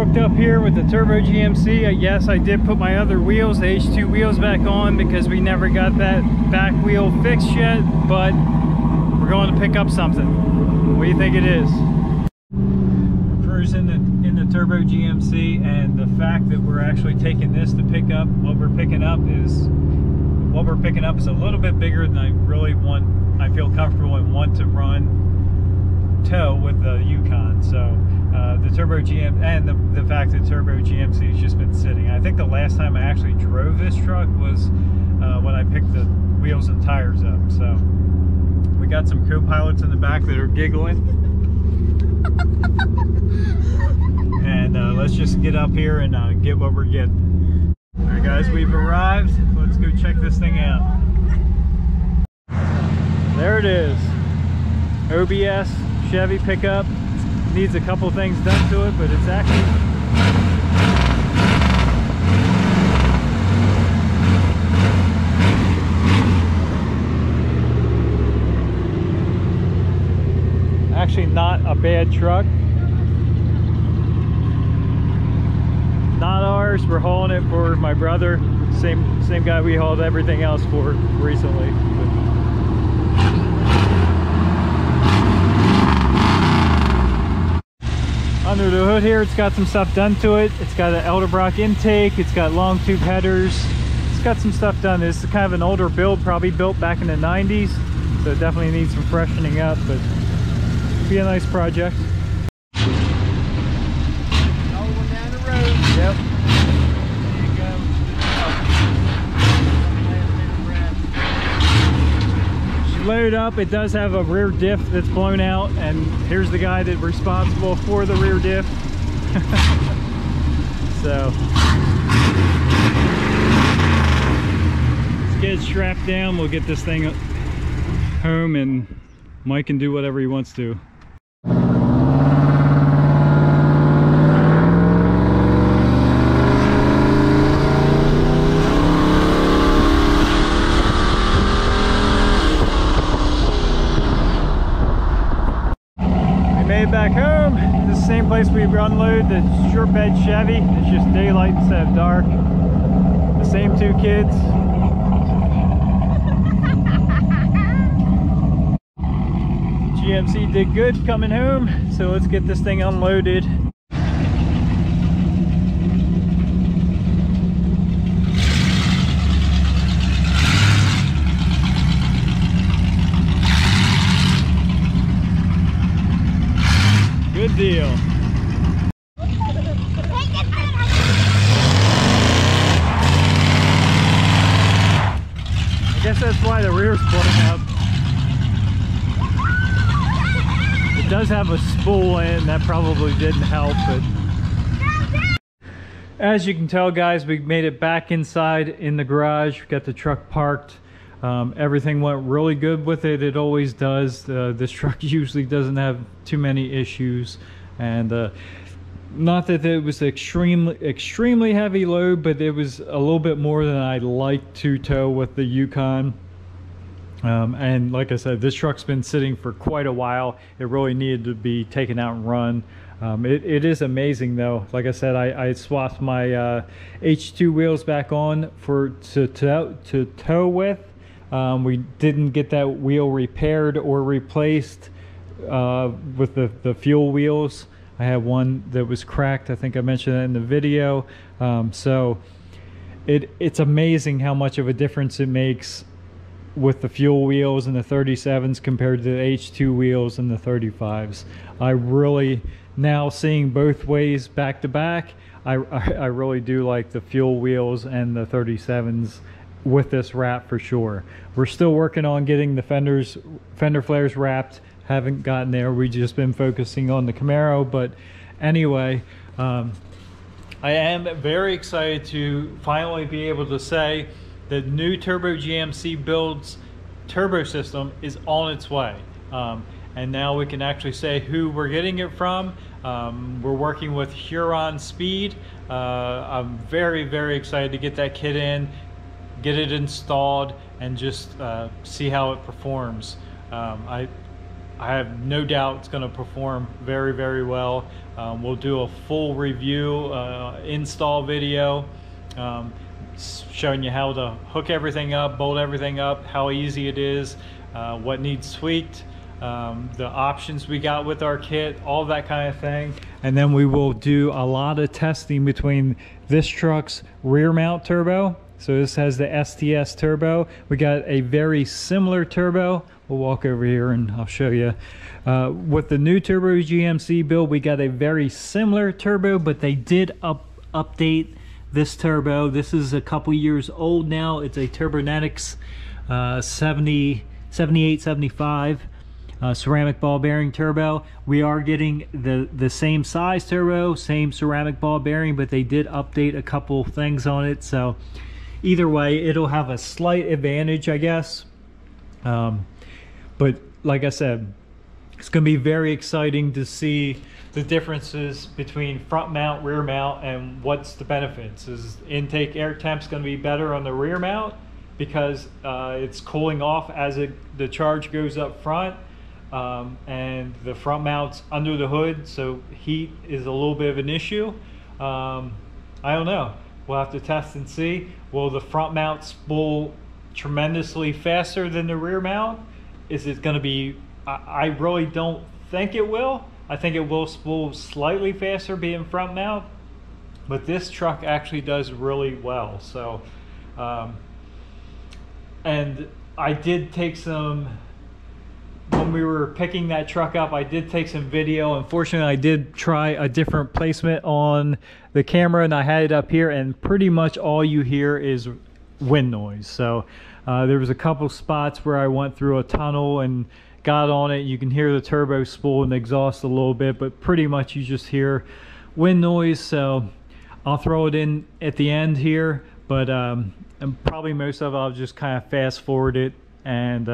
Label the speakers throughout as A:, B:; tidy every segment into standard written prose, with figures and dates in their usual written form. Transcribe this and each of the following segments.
A: hooked up here with the Turbo GMC. Yes, I did put my other wheels, the H2 wheels, back on because we never got that back wheel fixed yet, but we're going to pick up something. What do you think it is? Cruising in the Turbo GMC, and the fact that we're actually taking this to pick up what we're picking up is a little bit bigger than I really want. I feel comfortable and want to tow with the Yukon. So the Turbo GM and the fact that Turbo GMC has just been sitting. I think the last time I actually drove this truck was when I picked the wheels and tires up. So we got some co-pilots in the back that are giggling. And let's just get up here and get what we're getting. All right, guys, we've arrived. Let's go check this thing out. There it is. OBS Chevy pickup. Needs a couple things done to it, but it's actually not a bad truck. Not ours. We're hauling it for my brother. Same guy we hauled everything else for recently. Under the hood here, it's got some stuff done to it. It's got an Elderbrock intake. It's got long tube headers. It's got some stuff done. This is kind of an older build, probably built back in the 90s. So it definitely needs some freshening up, but it'll be a nice project. Yep. There you go. She loaded up. It does have a rear diff that's blown out, and here's the guy that's responsible for the rear diff. So let's get it strapped down. We'll get this thing home, and Mike can do whatever he wants to. Back home. This is the same place we unload the short bed Chevy. It's just daylight instead of dark. The same two kids. GMC did good coming home, so let's get this thing unloaded. Good deal. I guess that's why the rear's blown up. It does have a spool in, that probably didn't help, but as you can tell, guys, we made it back inside in the garage. We got the truck parked. Everything went really good with it. It always does. This truck usually doesn't have too many issues, and not that it was extremely heavy load, but it was a little bit more than I'd like to tow with the Yukon. And like I said, this truck's been sitting for quite a while. It really needed to be taken out and run. It is amazing though. Like I said, I swapped my H2 wheels back on to tow with. We didn't get that wheel repaired or replaced with the fuel wheels. I had one that was cracked. I think I mentioned that in the video. So it's amazing how much of a difference it makes with the fuel wheels and the 37s compared to the H2 wheels and the 35s. I really, now seeing both ways back to back, I really do like the fuel wheels and the 37s with this wrap for sure. We're still working on getting the fender flares wrapped. Haven't gotten there. We've just been focusing on the Camaro, but anyway, I am very excited to finally be able to say the new Turbo GMC builds turbo system is on its way. And now we can actually say who we're getting it from. We're working with Huron Speed. I'm very, very excited to get that kit in, get it installed, and just see how it performs. I have no doubt it's going to perform very, very well. We'll do a full review install video, showing you how to hook everything up, bolt everything up, how easy it is, what needs tweaked, the options we got with our kit, all that kind of thing. And then we will do a lot of testing between this truck's rear mount turbo. So this has the STS turbo. We got a very similar turbo. We'll walk over here and I'll show you. With the new Turbo GMC build, we got a very similar turbo, but they did update this turbo. This is a couple years old now. It's a Turbonetics 7875 ceramic ball bearing turbo. We are getting the same size turbo, same ceramic ball bearing, but they did update a couple things on it. So either way, it'll have a slight advantage, I guess. But like I said, it's going to be very exciting to see the differences between front mount, rear mount, and what's the benefits. Is intake air temps going to be better on the rear mount because it's cooling off as the charge goes up front, and the front mount's under the hood, so heat is a little bit of an issue. I don't know. We'll have to test and see. Will the front mount spool tremendously faster than the rear mount? Is it going to be... I really don't think it will. I think it will spool slightly faster being front mount, but this truck actually does really well. So, and I did take some... When we were picking that truck up, I did take some video. Unfortunately, I did try a different placement on the camera, and I had it up here, and pretty much all you hear is wind noise. So there was a couple spots where I went through a tunnel and got on it. You can hear the turbo spool and exhaust a little bit, but pretty much you just hear wind noise. So I'll throw it in at the end here, but and probably most of it I'll just kind of fast forward it, and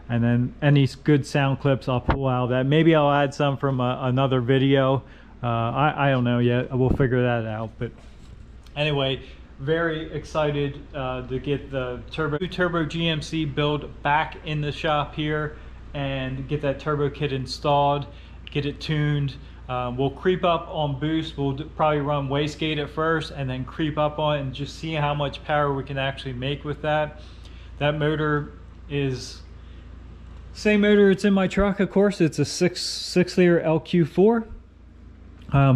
A: then any good sound clips I'll pull out of that. Maybe I'll add some from another video. I don't know yet. We'll figure that out. But anyway, very excited to get the Turbo GMC build back in the shop here and get that turbo kit installed, get it tuned. We'll creep up on boost. We'll probably run wastegate at first and then creep up on it and just see how much power we can actually make with that. That motor is same motor it's in my truck, of course. It's a 6-liter LQ4,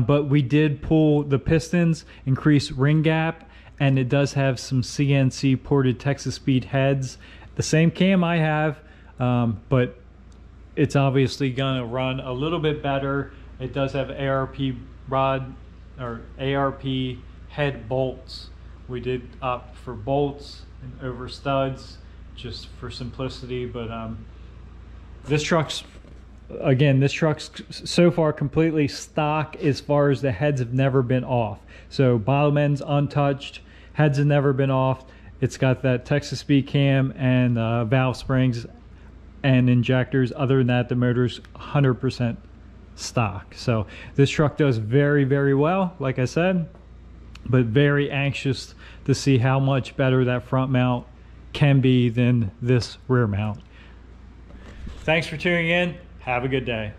A: but we did pull the pistons, increase ring gap, and it does have some CNC ported Texas speed heads. The same cam I have, but it's obviously gonna run a little bit better. It does have ARP rod or ARP head bolts. We did opt for bolts and over studs just for simplicity, but this truck's so far completely stock as far as the heads have never been off. So bottom end's untouched, heads have never been off. It's got that Texas speed cam and valve springs and injectors. Other than that, the motor's 100% stock. So this truck does very, very well, like I said, but very anxious to see how much better that front mount can be than this rear mount. Thanks for tuning in. Have a good day.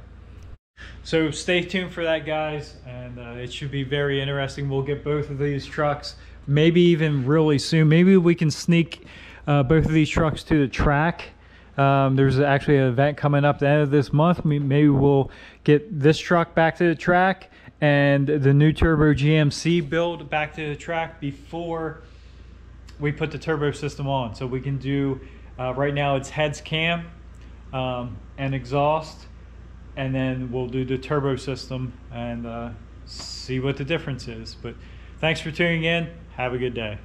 A: So stay tuned for that, guys, and it should be very interesting. We'll get both of these trucks maybe even really soon. Maybe we can sneak both of these trucks to the track. There's actually an event coming up at the end of this month. Maybe we'll get this truck back to the track and the new Turbo GMC build back to the track before we put the turbo system on. So we can do, right now it's heads cam and exhaust, and then we'll do the turbo system and see what the difference is. But thanks for tuning in. Have a good day.